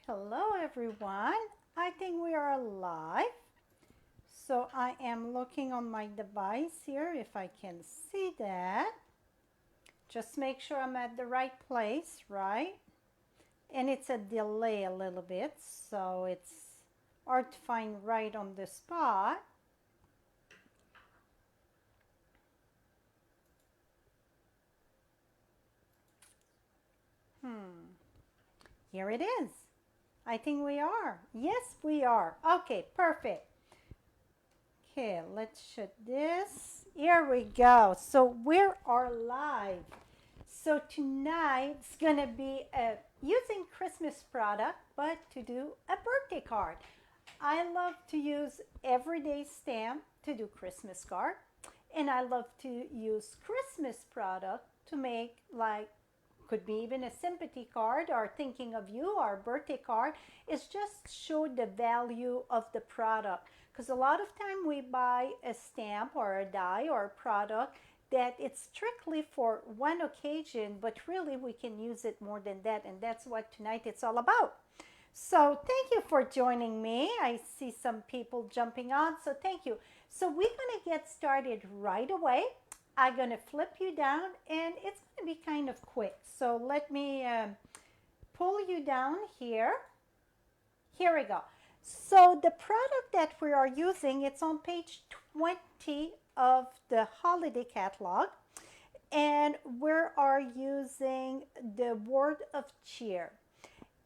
Hello everyone. I think we are live. So I am looking on my device here if I can see that. Just make sure I'm at the right place, right? And it's a delay a little bit, so it's hard to find right on the spot. Here it is. I think we are. Yes, we are. Okay, perfect. Okay, let's shut this. Here we go. So we are live. So tonight's gonna be using Christmas product, but to do a birthday card. I love to use everyday stamp to do Christmas card, and I love to use Christmas product to make like could be even a sympathy card or thinking of you or birthday card. Is just show the value of the product, because a lot of time we buy a stamp or a die or a product that it's strictly for one occasion, but really we can use it more than that, and that's what tonight it's all about. So thank you for joining me. I see some people jumping on, so thank you. So we're going to get started right away. I'm going to flip you down, and it's going to be kind of quick. So let me pull you down here. Here we go. So the product that we are using, it's on page 20 of the holiday catalog. And we are using the word of cheer.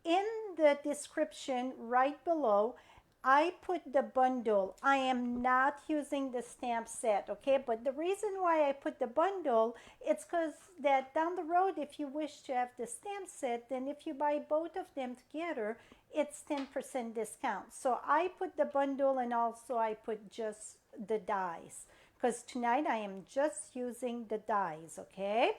In the description right below, I put the bundle. I am not using the stamp set, okay? But the reason why I put the bundle, it's because that down the road, if you wish to have the stamp set, then if you buy both of them together, it's 10% discount. So I put the bundle, and also I put just the dies, because tonight I am just using the dies, okay?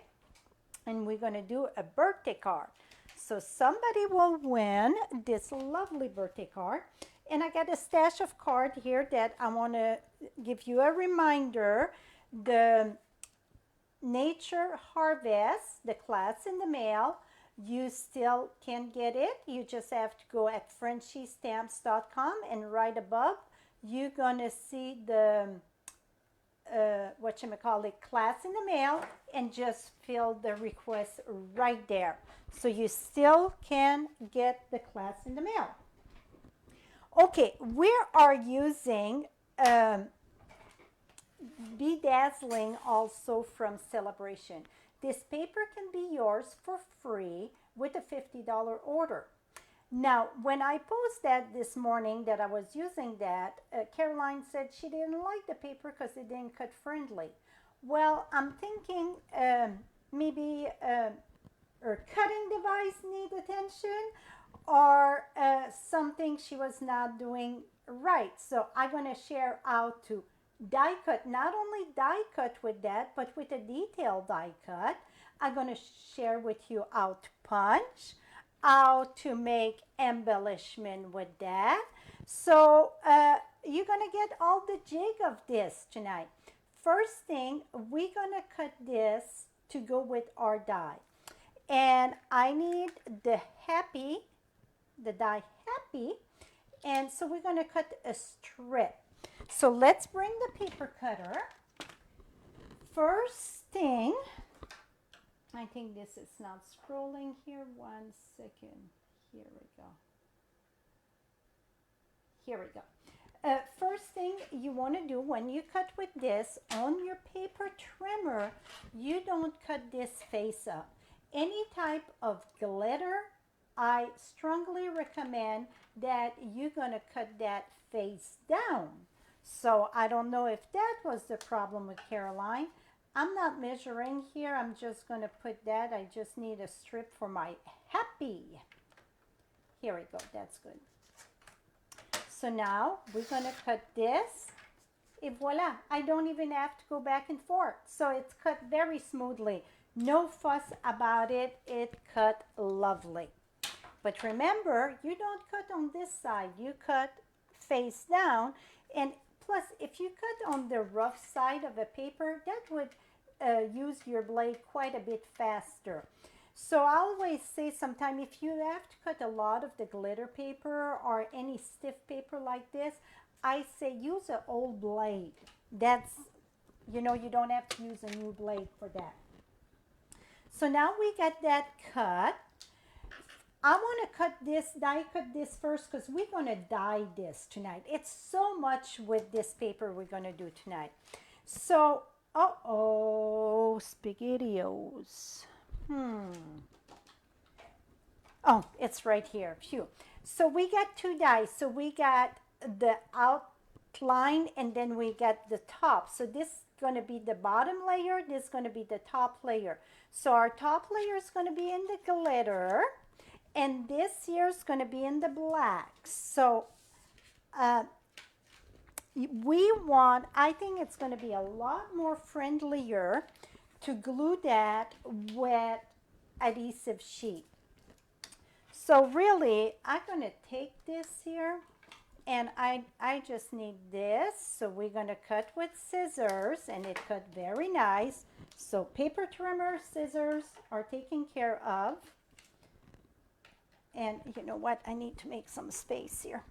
And we're going to do a birthday card. So somebody will win this lovely birthday card. And I got a stash of card here that I want to give you a reminder. The Nature Harvest, the class in the mail, you still can get it. You just have to go at frenchiestamps.com, and right above you're going to see the class in the mail, and just fill the request right there. So you still can get the class in the mail. Okay, we are using Be Dazzling also from Celebration. This paper can be yours for free with a $50 order. Now, when I posted that this morning that I was using that, Caroline said she didn't like the paper because it didn't cut friendly. Well, I'm thinking maybe her cutting device need attention, or something she was not doing right. So I'm going to share how to die cut, not only die cut with that, but with a detailed die cut. I'm going to share with you how to punch, how to make embellishment with that. So you're going to get all the jig of this tonight. First thing, we're going to cut this to go with our die. And I need the die happy. And so we're going to cut a strip. So let's bring the paper cutter. First thing, I think this is not scrolling here. 1 second. Here we go. Here we go. First thing you want to do when you cut with this on your paper trimmer, you don't cut this face up. Any type of glitter, I strongly recommend that you're going to cut that face down. So I don't know if that was the problem with Caroline. I'm not measuring here. I'm just going to put that. I just need a strip for my happy. Here we go. That's good. So now we're going to cut this. Et voila. I don't even have to go back and forth. So it's cut very smoothly. No fuss about it. It cut lovely. But remember, you don't cut on this side. You cut face down. And plus, if you cut on the rough side of a paper, that would use your blade quite a bit faster. So I always say sometime if you have to cut a lot of the glitter paper or any stiff paper like this, I say use an old blade. That's, you know, you don't have to use a new blade for that. So now we got that cut. I want to die cut this first because we're going to dye this tonight. It's so much with this paper we're going to do tonight. So, uh-oh, SpaghettiOs. Oh, it's right here. Phew. So we got two dyes. So we got the outline and then we got the top. So this is going to be the bottom layer. This is going to be the top layer. So our top layer is going to be in the glitter. And this here is going to be in the black. So I think it's going to be a lot more friendlier to glue that with adhesive sheet. So really, I'm going to take this here and I just need this. So we're going to cut with scissors and it cut very nice. So paper trimmer, scissors are taken care of. And you know what? I need to make some space here.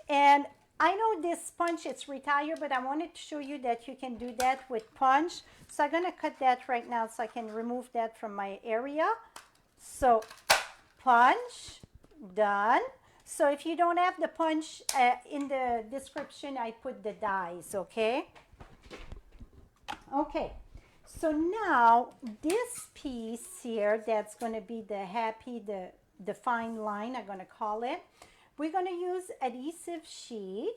And I know this sponge, it's retired, but I wanted to show you that you can do that with punch. So I'm going to cut that right now so I can remove that from my area. So punch, done. So if you don't have the punch, in the description, I put the dies, okay? Okay. So now this piece here, that's going to be the fine line, I'm going to call it. We're going to use adhesive sheet.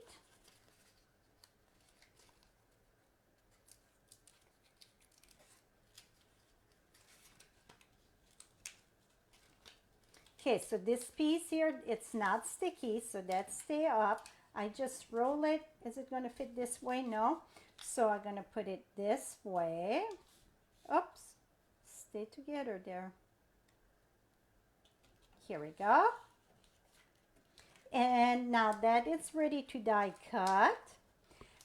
Okay, so this piece here, it's not sticky, so that stay up. I just roll it. Is it going to fit this way? No. So I'm going to put it this way. Oops, stay together there. Here we go. And now that it's ready to die cut.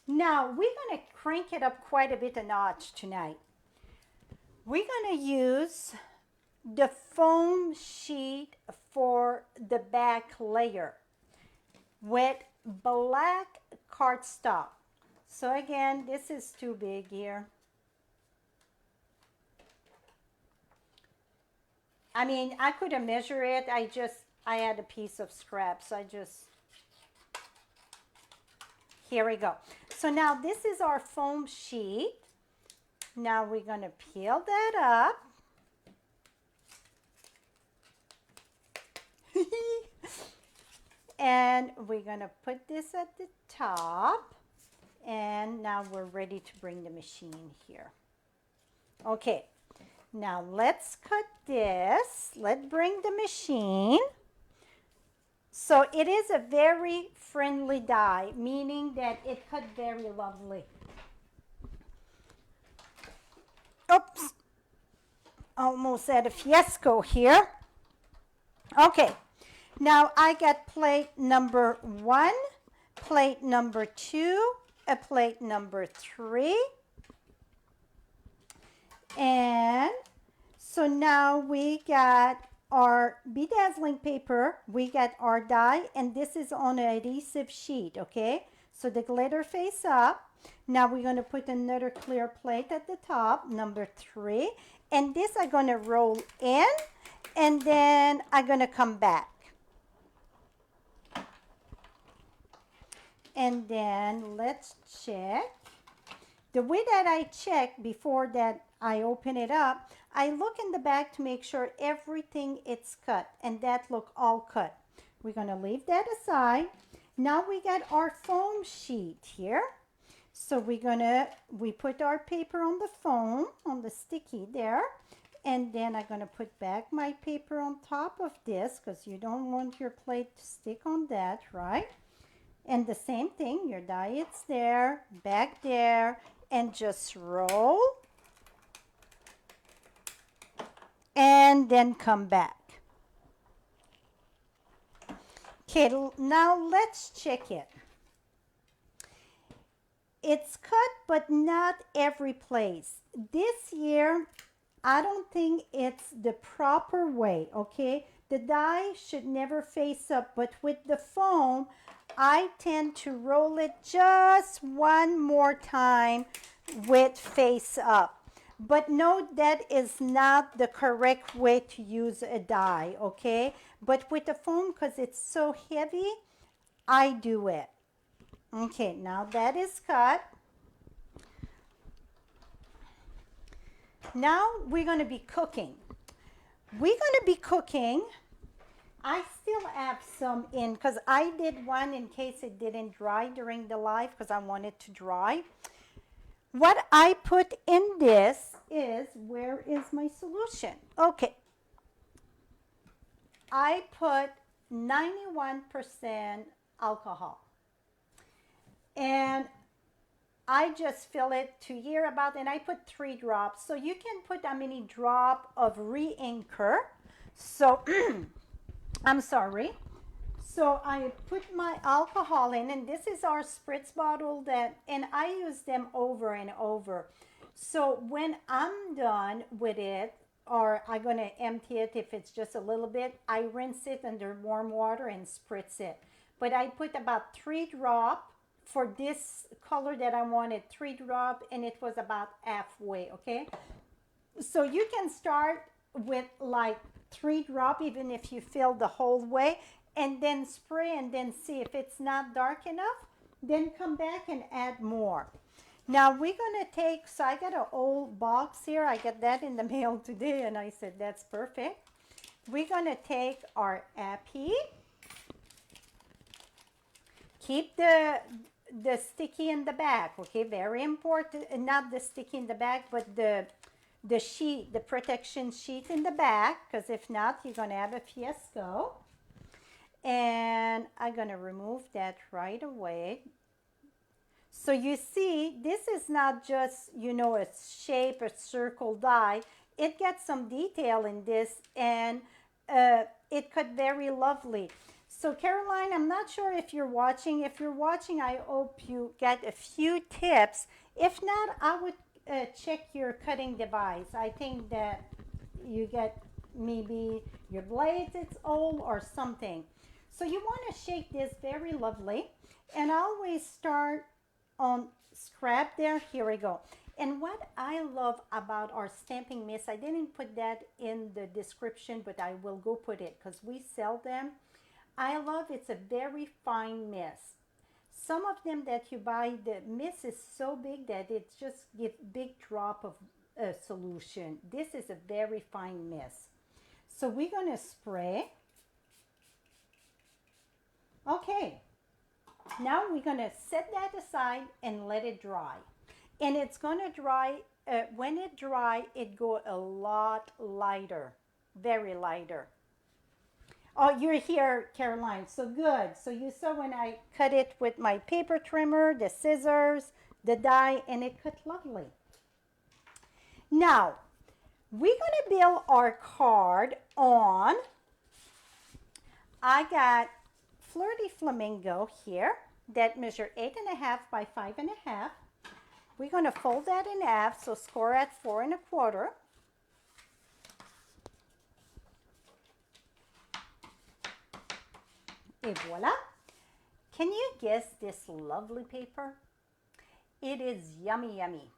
Now we're going to crank it up quite a bit a notch tonight. We're going to use the foam sheet for the back layer with black cardstock. So again, this is too big here. I mean, I could have measured it. I had a piece of scrap, so here we go. So now this is our foam sheet. Now we're going to peel that up. And we're going to put this at the top. And now we're ready to bring the machine here. Okay. Now let's cut this. Let's bring the machine. So it is a very friendly die, meaning that it cut very lovely. Oops. Almost had a fiasco here. Okay. Now I got plate number 1, plate number 2, a plate number 3. And so now we got our Be Dazzling paper, we got our die, and this is on an adhesive sheet, okay? So the glitter face up. Now we're going to put another clear plate at the top, number 3. And this I'm going to roll in, and then I'm going to come back. And then let's check. The way that I check before that I open it up, I look in the back to make sure everything is cut, and that look all cut. We're going to leave that aside. Now we got our foam sheet here. So we put our paper on the foam, on the sticky there, and then I'm going to put back my paper on top of this because you don't want your plate to stick on that, right? And the same thing, your die it's there, back there, and just roll. And then come back. Okay, now let's check it. It's cut, but not every place. This year, I don't think it's the proper way, okay? The die should never face up, but with the foam, I tend to roll it just one more time with face up. But note that is not the correct way to use a die, okay? But with the foam, because it's so heavy, I do it. Okay, now that is cut. Now we're going to be cooking. We're going to be cooking. I still have some in because I did one in case it didn't dry during the live because I want it to dry. What I put in this is, where is my solution? Okay. I put 91% alcohol. And I just fill it to here about, and I put 3 drops. So you can put how many drop of re-inker. So, I'm sorry. So I put my alcohol in, and this is our spritz bottle that, and I use them over and over. So when I'm done with it, or I'm gonna empty it if it's just a little bit, I rinse it under warm water and spritz it. But I put about 3 drop for this color that I wanted, 3 drop, and it was about halfway, okay? So you can start with like 3 drop, even if you fill the whole way, and then spray and then see if it's not dark enough, then come back and add more. Now we're gonna take, so I got an old box here, I got that in the mail today, and I said that's perfect. We're gonna take our appy, keep the sticky in the back, okay, very important, not the sticky in the back, but the sheet, the protection sheet in the back, because if not, you're gonna have a fiasco. And I'm gonna remove that right away. So you see, this is not just, you know, a shape, a circle die. It gets some detail in this, and it cut very lovely. So Caroline, I'm not sure if you're watching. If you're watching, I hope you get a few tips. If not, I would check your cutting device. I think that you get maybe your blades, it's old or something. So you want to shake this very lovely. And I always start on scrap there. Here we go. And what I love about our stamping mist, I didn't put that in the description, but I will go put it because we sell them. I love it's a very fine mist. Some of them that you buy, the mist is so big that it just gives big drop of solution. This is a very fine mist. So we're going to spray. Okay, now we're going to set that aside and let it dry. And it's going to dry, when it dry, it go a lot lighter, very lighter. Oh, you're here, Caroline, so good. So you saw when I cut it with my paper trimmer, the scissors, the die, and it cut lovely. Now, we're going to build our card on, I got Fleur de Flamingo here that measure 8.5 by 5.5. We're going to fold that in half, so score at 4.25. Et voila. Can you guess this lovely paper? It is yummy, yummy.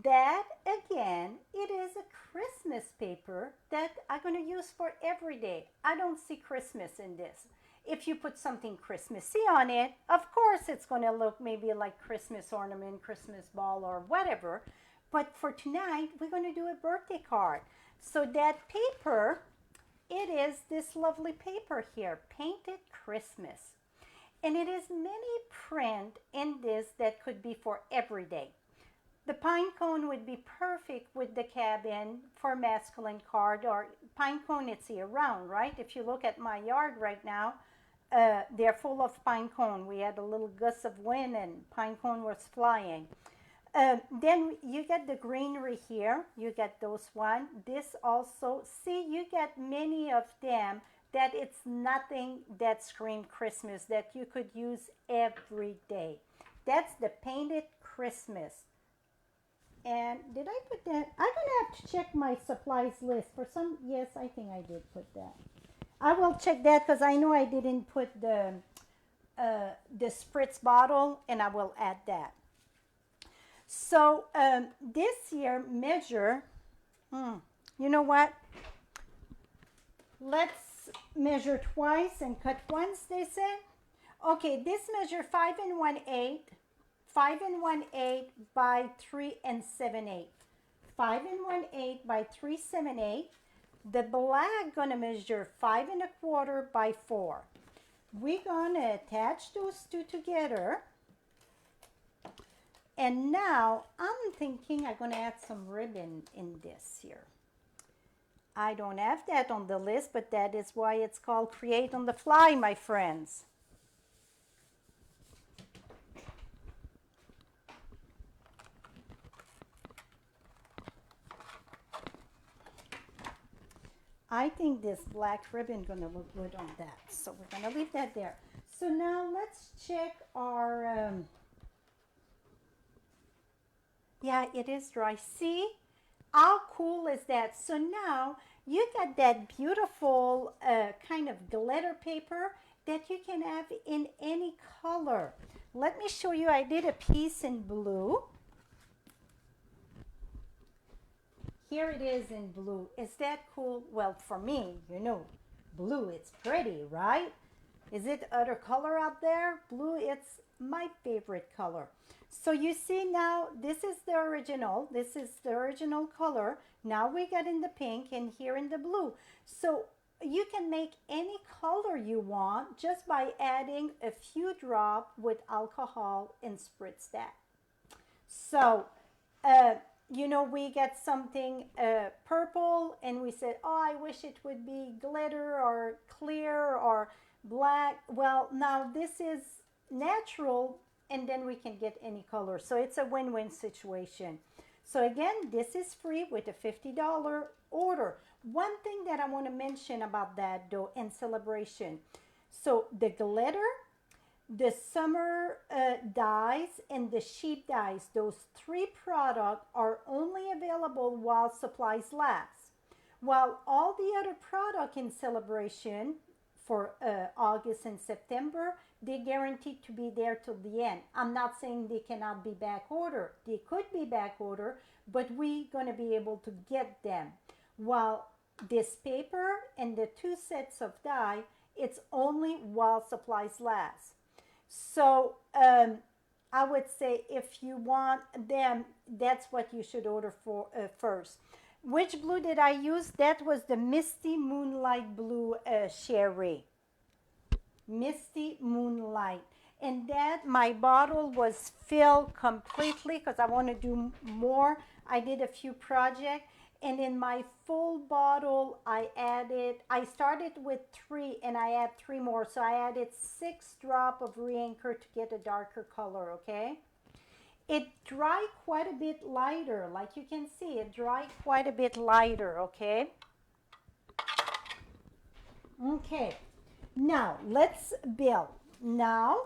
That, again, it is a Christmas paper that I'm going to use for every day. I don't see Christmas in this. If you put something Christmassy on it, of course it's going to look maybe like Christmas ornament, Christmas ball, or whatever. But for tonight, we're going to do a birthday card. So that paper, it is this lovely paper here, Painted Christmas. And it is many print in this that could be for every day. The pine cone would be perfect with the cabin for masculine card, or pine cone it's year round, right? If you look at my yard right now, they're full of pine cone. We had a little gust of wind and pine cone was flying. Then you get the greenery here. You get those one. This also, see, you get many of them that it's nothing that scream Christmas that you could use every day. That's the Painted Christmas. And did I put that? I'm gonna have to check my supplies list for some. Yes, I think I did put that. I will check that because I know I didn't put the spritz bottle, and I will add that. So this year measure. You know what? Let's measure twice and cut once, they say. Okay, this measure 5 1/8, 5 1/8 by 3 7/8. 5 1/8 by 3 7/8. The black gonna measure 5 1/4 by 4. We're gonna attach those two together. And now I'm thinking I'm gonna add some ribbon in this here. I don't have that on the list, but that is why it's called Create on the Fly, my friends. I think this black ribbon gonna look good on that, so we're gonna leave that there. So now let's check our, yeah, it is dry. See? How cool is that? So now you got that beautiful kind of glitter paper that you can have in any color. Let me show you. I did a piece in blue. Here it is in blue. Is that cool? Well, for me, you know, blue, it's pretty, right? Is it other color out there? Blue, it's my favorite color. So you see now, this is the original. This is the original color. Now we got in the pink and here in the blue. So you can make any color you want just by adding a few drops with alcohol and spritz that. So, you know, we get something purple and we said, oh, I wish it would be glitter or clear or black. Well, now this is natural, and then we can get any color. So it's a win-win situation. So again, this is free with a $50 order. One thing that I want to mention about that though in celebration. So the glitter, the summer dyes, and the sheet dyes, those 3 products are only available while supplies last. While all the other products in celebration for August and September, they're guaranteed to be there till the end. I'm not saying they cannot be back order. They could be back order, but we're going to be able to get them. While this paper and the 2 sets of dye, it's only while supplies last. So I would say if you want them, that's what you should order for first. Which blue did I use? That was the Misty Moonlight Blue Sherry. Misty Moonlight. And that my bottle was filled completely because I want to do more. I did a few projects, and in my full bottle I started with 3 and I add 3 more, so I added 6 drops of re-anchor to get a darker color. Okay, it dried quite a bit lighter, like you can see, it dried quite a bit lighter. Okay, now let's build. Now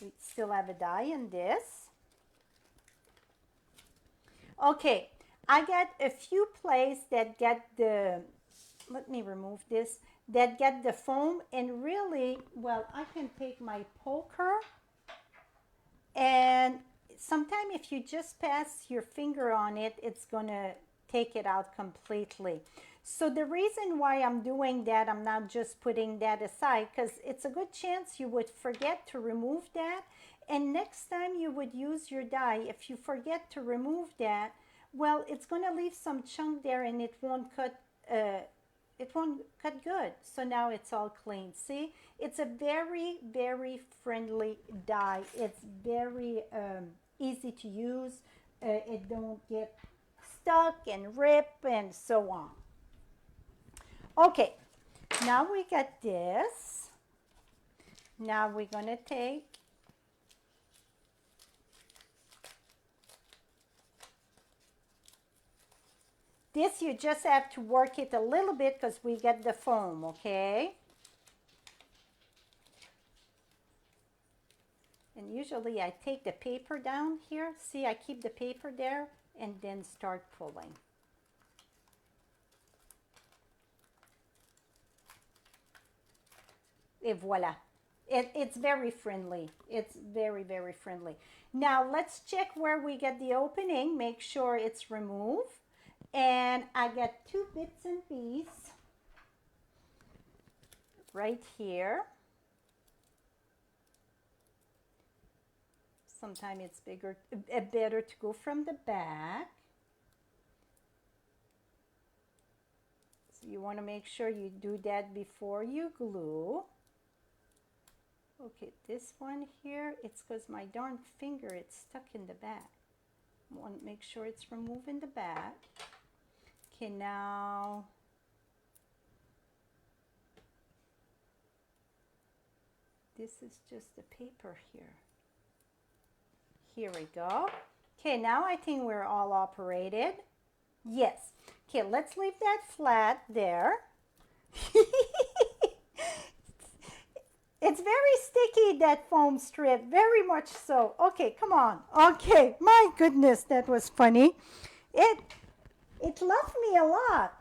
we still have a die in this. Okay, I got a few places that get the, let me remove this, that get the foam, and really, well, I can take my poker, and sometimes if you just pass your finger on it, it's gonna take it out completely. So the reason why I'm doing that, I'm not just putting that aside, because it's a good chance you would forget to remove that, and next time you would use your die, if you forget to remove that, well, it's going to leave some chunk there and it won't cut good. So now it's all clean. See, it's a very, very friendly die. It's very easy to use. It don't get stuck and rip and so on. Okay, now we got this. Now we're going to take this. You just have to work it a little bit because we get the foam, okay? And usually I take the paper down here. See, I keep the paper there and then start pulling. Et voila. It's very friendly. It's very, very friendly. Now let's check where we get the opening. Make sure it's removed. And I got 2 bits and pieces right here. Sometimes it's better to go from the back. So you want to make sure you do that before you glue. Okay, this one here, it's because my darn finger, it's stuck in the back. I want to make sure it's removed in the back. Okay, now this is just the paper here. Here we go. Okay, now I think we're all operated. Yes. Okay, let's leave that flat there. It's very sticky, that foam strip, very much so. Okay, come on. Okay, my goodness, that was funny. It loved me a lot.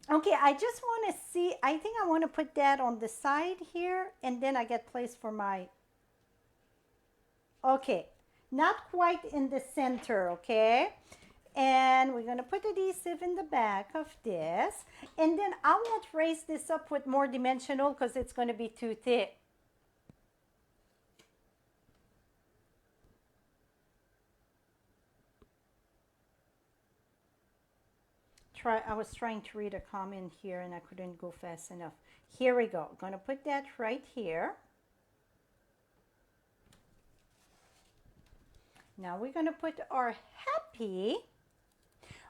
Okay, I just want to see, I think I want to put that on the side here, and then I get place for my, okay, not quite in the center, okay? And we're going to put adhesive in the back of this, and then I won't raise this up with more dimensional because it's going to be too thick. I was trying to read a comment here and I couldn't go fast enough. Here we go. I'm going to put that right here. Now we're going to put our happy.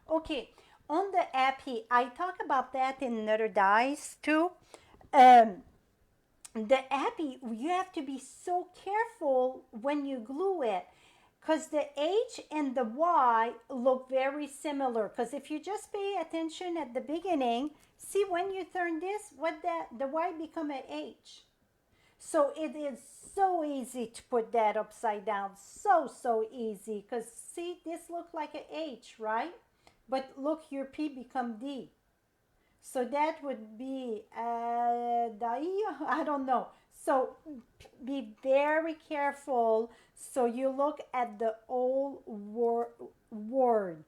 Okay, on the happy, I talk about that in another dies too. The happy, you have to be so careful when you glue it, because the H and the Y look very similar. Because if you just pay attention at the beginning, see when you turn this, the Y become an H. So it is so easy to put that upside down. So easy. Because see, this looks like an H, right? But look, your P become D. So that would be, I don't know. So be very careful so you look at the whole word.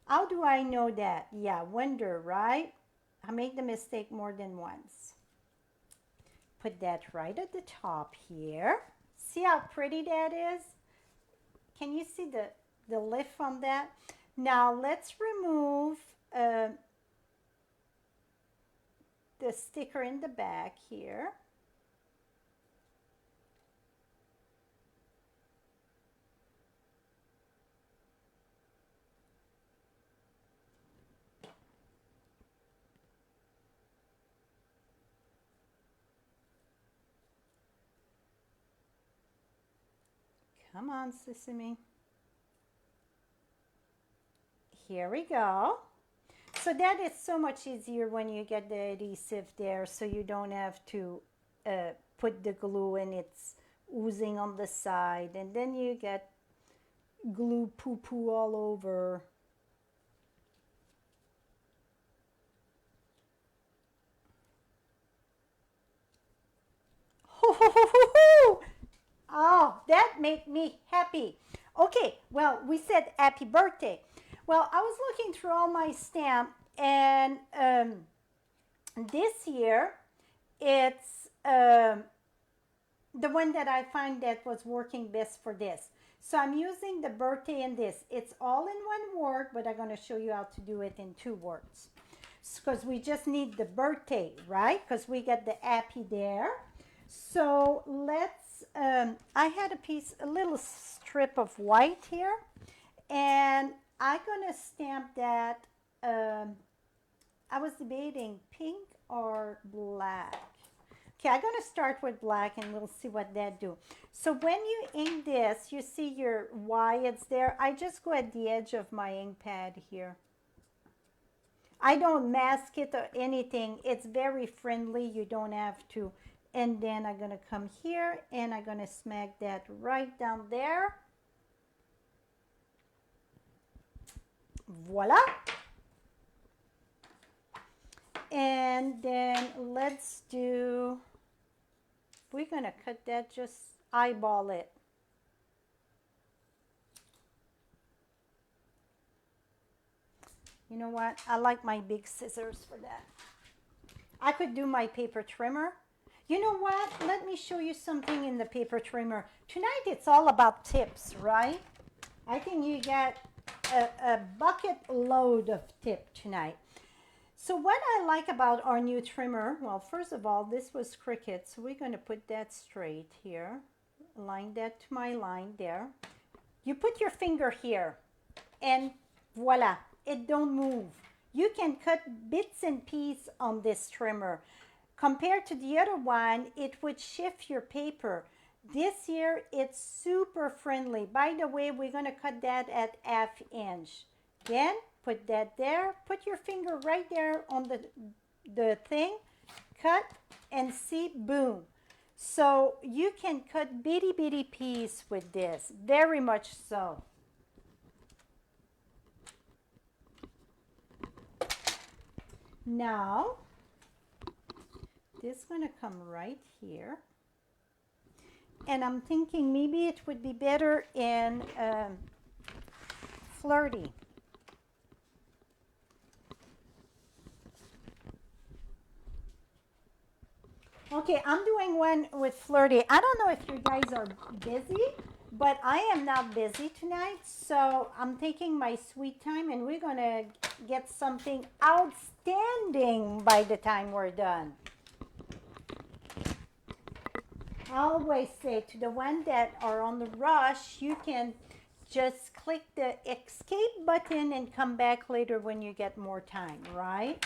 How do I know that? Yeah, wonder, right? I make the mistake more than once. Put that right at the top here. See how pretty that is? Can you see the lift on that? Now let's remove the sticker in the back here. Come on, Sesame. Here we go. So that is so much easier when you get the adhesive there, so you don't have to put the glue and it's oozing on the side, and then you get glue poo-poo all over. Oh, that made me happy. Okay, well, we said happy birthday. Well, I was looking through all my stamp, and this year it's the one that I find that was working best for this. So I'm using the birthday in this. It's all in one word, but I'm going to show you how to do it in 2 words. Because we just need the birthday, right? Because we get the happy there. So let's, I had a little strip of white here, and I'm going to stamp that, I was debating pink or black. Okay, I'm going to start with black and we'll see what that do. So when you ink this, you see your Y, it's there. I just go at the edge of my ink pad here. I don't mask it or anything. It's very friendly. You don't have to And then I'm going to come here and I'm going to smack that right down there. Voila. And then let's do, we're going to cut that, just eyeball it. You know what? I like my big scissors for that. I could do my paper trimmer. You know what? Let me show you something in the paper trimmer. Tonight it's all about tips, right? I think you get a bucket load of tip tonight. So what I like about our new trimmer, well, first of all, this was crooked, so we're going to put that straight here. Align that to my line there. You put your finger here, and voila, it don't move. You can cut bits and pieces on this trimmer. Compared to the other one, it would shift your paper. This year, it's super friendly. By the way, we're going to cut that at 1/2 inch. Then, put that there. Put your finger right there on the thing. Cut and see, boom. So, you can cut bitty bitty pieces with this. Very much so. Now, this is going to come right here. And I'm thinking maybe it would be better in Flirty. Okay, I'm doing one with Flirty. I don't know if you guys are busy, but I am not busy tonight. So I'm taking my sweet time and we're going to get something outstanding by the time we're done. I always say to the ones that are on the rush, you can just click the escape button and come back later when you get more time, right?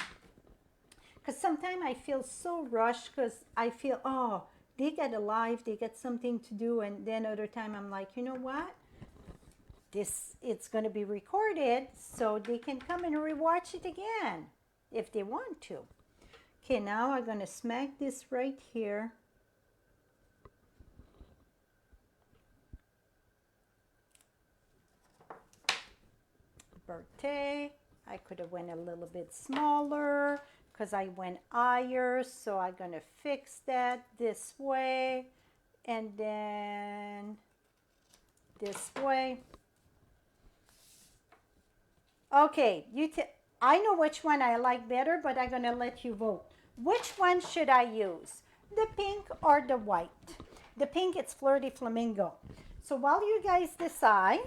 Because sometimes I feel so rushed because I feel, oh, they get alive, they get something to do, and then other time I'm like, you know what? It's going to be recorded, so they can come and rewatch it again if they want to. Okay, now I'm going to smack this right here. Birthday. I could have went a little bit smaller because I went higher, so I'm going to fix that this way and then this way. Okay, I know which one I like better, but I'm going to let you vote. Which one should I use? The pink or the white? The pink, it's Flirty Flamingo. So while you guys decide,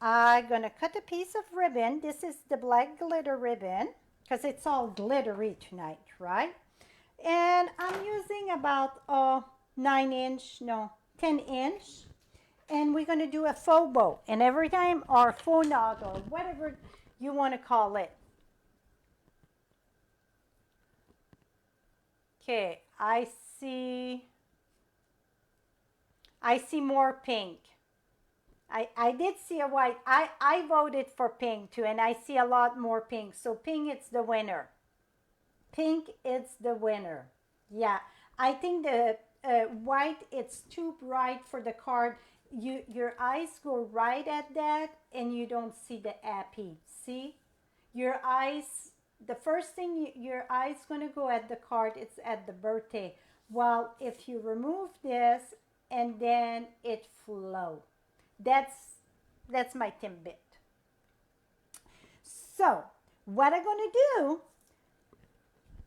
I'm going to cut a piece of ribbon. This is the black glitter ribbon because it's all glittery tonight, right? And I'm using about 10 inch. And we're going to do a faux bow. And every time, or faux knot, or whatever you want to call it. Okay, I see more pink. I did see a white. I voted for pink too, and I see a lot more pink. So pink, it's the winner. Pink, it's the winner. Yeah, I think the white, it's too bright for the card. Your eyes go right at that, and you don't see the happy. See? Your eyes, the first thing your eyes going to go at the card, it's at the birthday. While if you remove this, and then it flows. That's my tidbit. So what I'm going to do,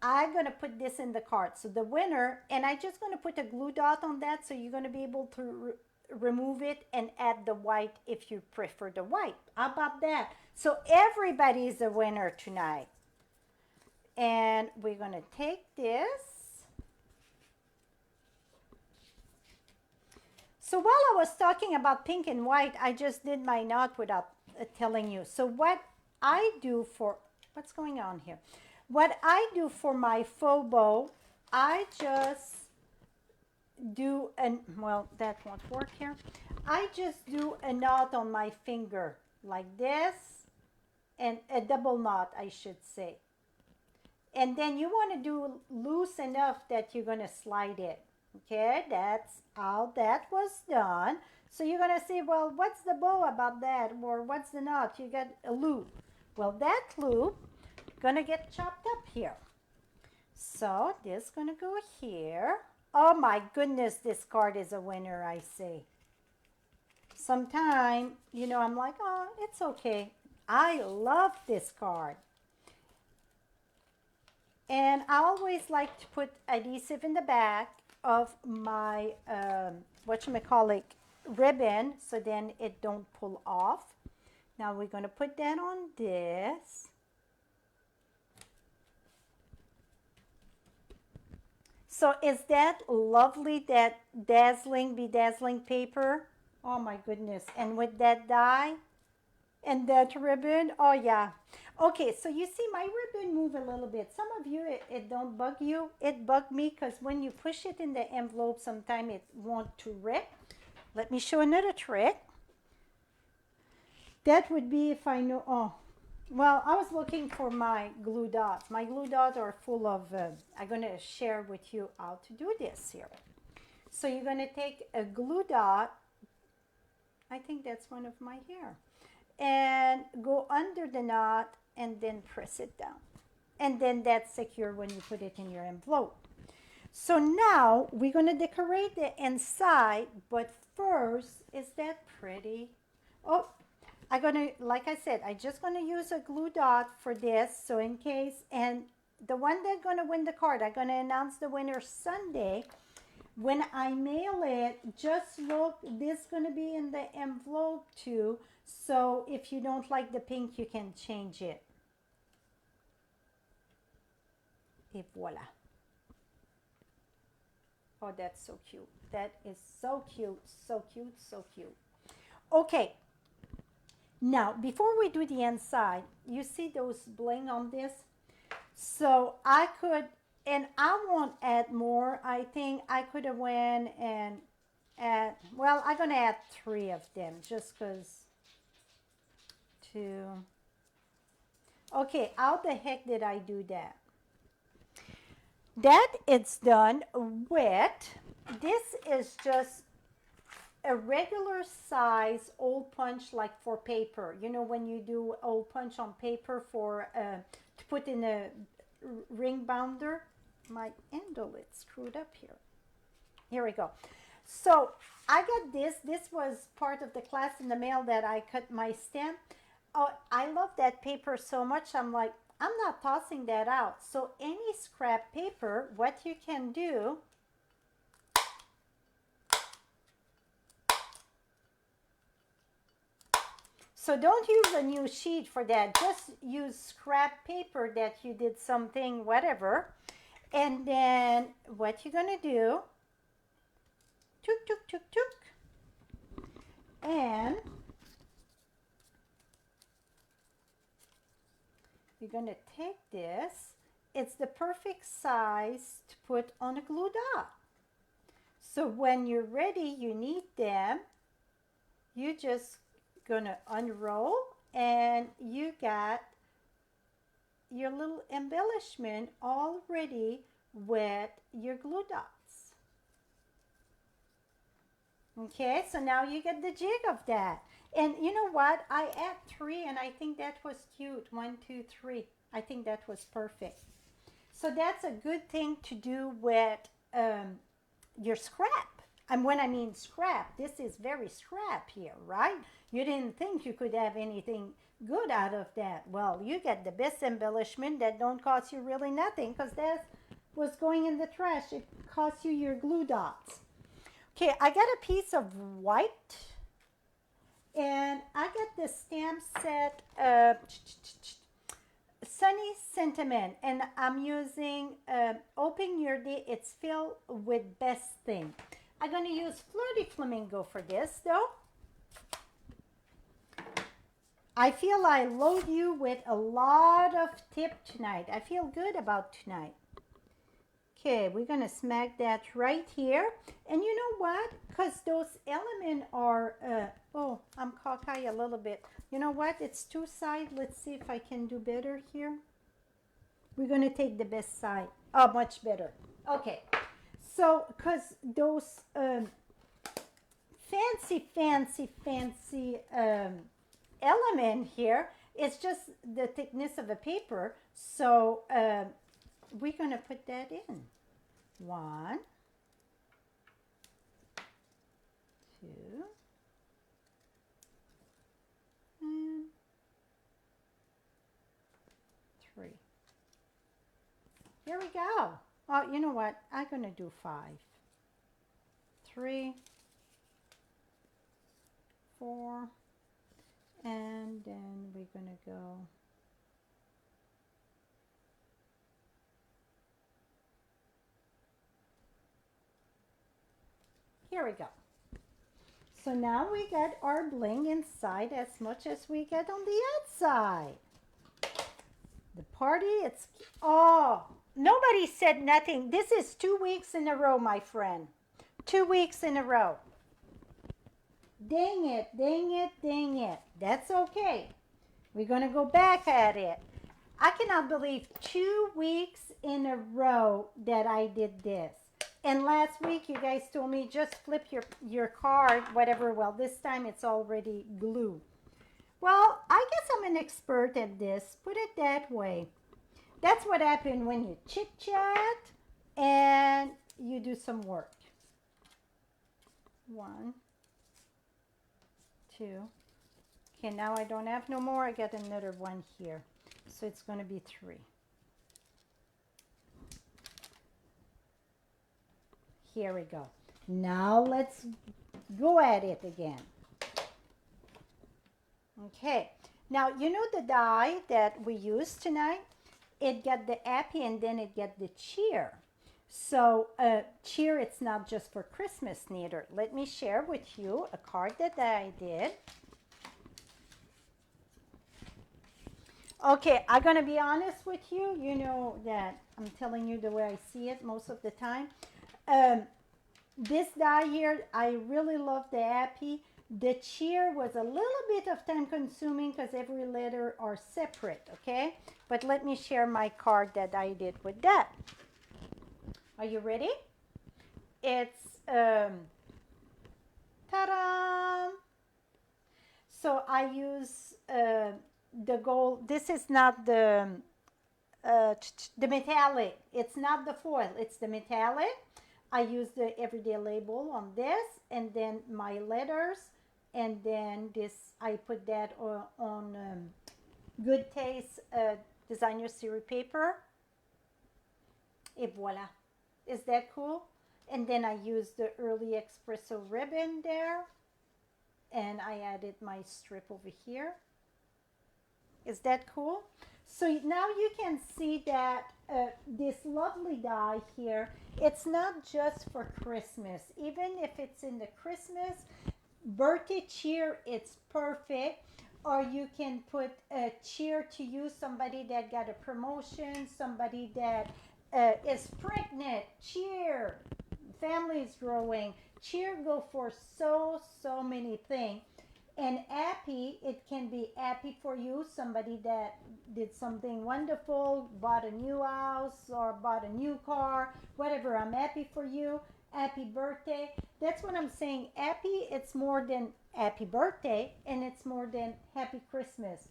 I'm going to put this in the card. So the winner, and I'm just going to put a glue dot on that, so you're going to be able to remove it and add the white if you prefer the white. How about that? So everybody is a winner tonight. And we're going to take this. So while I was talking about pink and white, I just did my knot without telling you. So what I do for, what's going on here? What I do for my faux bow, I just do well, that won't work here. I just do a knot on my finger like this, and a double knot, I should say. And then you want to do loose enough that you're going to slide it. Okay, that's how that was done. So you're going to say, well, what's the bow about that? Or what's the knot? You got a loop. Well, that loop going to get chopped up here. So this going to go here. Oh my goodness, this card is a winner, I say. Sometimes, you know, I'm like, oh, it's okay. I love this card. And I always like to put adhesive in the back of my, whatchamacallit, ribbon, so then it don't pull off. Now we're going to put that on this. So is that lovely, that dazzling, Be Dazzling paper? Oh my goodness. And with that die and that ribbon, oh yeah. Okay, so you see my ribbon move a little bit. Some of you, it don't bug you. It bugged me because when you push it in the envelope, sometimes it wants to rip. Let me show another trick. That would be if I know, oh, well, I was looking for my glue dots. My glue dots are full of, I'm going to share with you how to do this here. So you're going to take a glue dot, I think that's one of my hair, and go under the knot and then press it down. And then that's secure when you put it in your envelope. So now we're going to decorate the inside, but first, is that pretty? Oh, I'm going to, like I said, I'm just going to use a glue dot for this, so in case, and the one that's going to win the card, I'm going to announce the winner Sunday. When I mail it, just look, this is going to be in the envelope too, so if you don't like the pink, you can change it. Et voila. Oh, that's so cute. That is so cute, so cute, so cute. Okay. Now, before we do the inside, you see those bling on this? So I could, and I won't add more. I think I could have went and add, well, I'm going to add 3 of them just because 2. Okay, how the heck did I do that? That it's done with, this is just a regular size hole punch, like for paper. You know, when you do hole punch on paper for to put in a ring bounder. My handle, it's screwed up here. Here we go. So I got this. This was part of the class in the mail that I cut my stamp. Oh, I love that paper so much. I'm like, I'm not tossing that out. So any scrap paper, what you can do, so don't use a new sheet for that. Just use scrap paper that you did something, whatever. And then what you're going to do, tuk, tuk, tuk, tuk. And you're going to take this. It's the perfect size to put on a glue dot. So when you're ready, you need them. You just gonna unroll and you got your little embellishment all ready with your glue dots. Okay, so now you get the jig of that. And you know what? I add 3 and I think that was cute. 1, 2, 3. I think that was perfect. So that's a good thing to do with your scrap. And when I mean scrap, this is very scrap here, right? You didn't think you could have anything good out of that. Well, you get the best embellishment that don't cost you really nothing, because that was going in the trash. It cost you your glue dots. Okay, I got a piece of white, and I got the stamp set Sunny Sentiment, and I'm using Open Your Day. It's filled with best thing. I'm going to use Flirty Flamingo for this, though. I feel I load you with a lot of tip tonight. I feel good about tonight. Okay, we're going to smack that right here. And you know what? Because those elements are, oh, I'm cockeyed a little bit. You know what? It's 2 sides. Let's see if I can do better here. We're going to take the best side. Oh, much better. Okay. So, because those fancy element here, it's just the thickness of a paper. So, we're going to put that in. 1, 2, and 3. Here we go. Oh, you know what? I'm going to do 5. 3, 4, and then we're going to go here we go. So now we got our bling inside as much as we get on the outside. The party, it's, oh, nobody said nothing. This is 2 weeks in a row, my friend. 2 weeks in a row. Dang it, dang it, dang it. That's okay. We're going to go back at it. I cannot believe 2 weeks in a row that I did this. And last week you guys told me just flip your card, whatever. Well, this time it's already glue. Well, I guess I'm an expert at this. Put it that way. That's what happened when you chit-chat and you do some work. 1, 2. Okay, now I don't have no more. I got another one here. So it's going to be 3. Here we go. Now let's go at it again. Okay. Now, you know the die that we used tonight? It got the happy and then it got the cheer. So cheer, it's not just for Christmas neither. Let me share with you a card that I did. Okay, I'm going to be honest with you. You know that I'm telling you the way I see it most of the time. This die here, I really love the happy. The cheer was a little bit of time consuming because every letter are separate, okay? But let me share my card that I did with that. Are you ready? It's, ta-da! So I use the gold. This is not the metallic. It's not the foil. It's the metallic. I use the everyday label on this, and then my letters, and then this, I put that on Good Taste designer series paper. Et voila. Is that cool? And then I used the early espresso ribbon there, and I added my strip over here. Is that cool? So now you can see that this lovely die here, it's not just for Christmas. Even if it's in the Christmas birthday cheer, it's perfect. Or you can put a cheer to you, somebody that got a promotion, somebody that is pregnant, cheer, family is growing, cheer go for so many things. And happy, it can be happy for you, somebody that did something wonderful, bought a new house or bought a new car, whatever. I'm happy for you. Happy birthday. That's what I'm saying. Happy, it's more than happy birthday, and it's more than happy Christmas.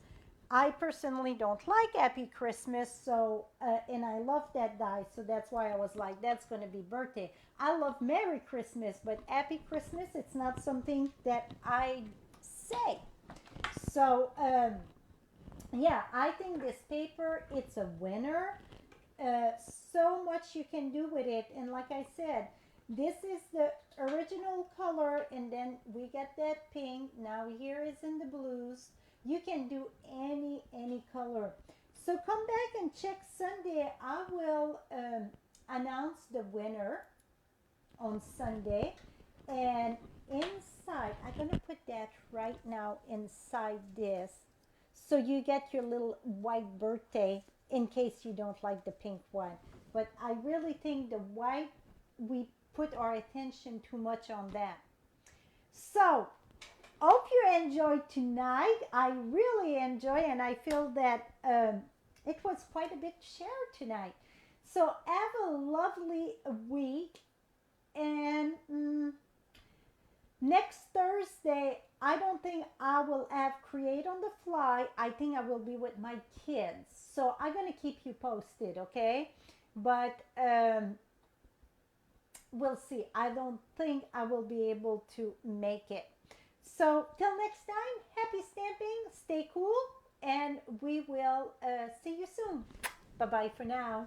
I personally don't like happy Christmas, so and I love that die, so that's why I was like, that's going to be birthday. I love Merry Christmas, but happy Christmas, it's not something that I say. So yeah, I think this paper, it's a winner. So much you can do with it, and like I said, this is the original color, and then we get that pink. Now here is in the blues. You can do any color. So come back and check Sunday. I will announce the winner on Sunday, and inside, I'm going to put that right now inside this. So you get your little white birthday in case you don't like the pink one. But I really think the white, we put our attention too much on that. So, hope you enjoyed tonight. I really enjoy, and I feel that It was quite a bit shared tonight. So have a lovely week. And next Thursday, I don't think I will have Create on the Fly. I think I will be with my kids. So I'm going to keep you posted, okay? But we'll see. I don't think I will be able to make it. So till next time, happy stamping, stay cool, and we will see you soon. Bye-bye for now.